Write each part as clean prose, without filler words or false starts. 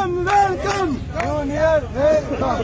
Welcome junior welcome.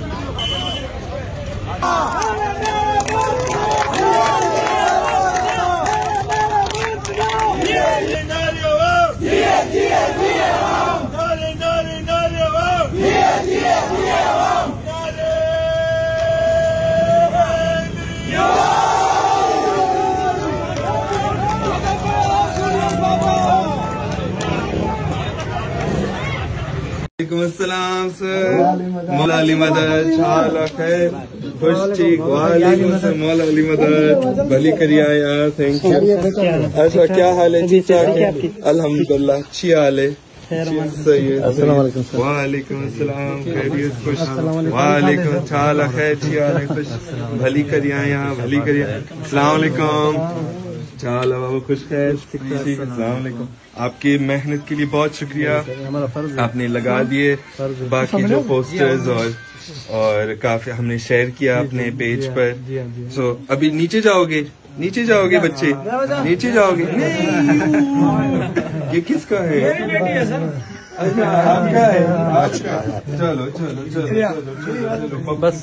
अस्सलाम sir, मौला अली मदद चाला खैर खुश ठीक। वालेकुम अस्सलाम मौला अली मदद भली करिए यार, थैंक यू। अच्छा क्या हाल है चीचा? अल्हम्दुलिल्लाह अच्छी हाल है, सही है। वालेकुम अस्सलाम, खैरियत खुश? वालेकुम चाला खैर अच्छी हाल है, खुश भली करिए यहाँ, भली करिए। अस्सलाम वालेकुम चाला बाबू खुश खैर? अस्सलाम वालेकुम। आपकी मेहनत के लिए बहुत शुक्रिया, आपने लगा दिए बाकी जो पोस्टर्स और काफी हमने शेयर किया अपने पेज पर। सो अभी नीचे जाओगे, नीचे जाओगे बच्चे, नीचे जाओगे? ये किसका है? अच्छा आपका है। अच्छा चलो चलो चलो चलो बस।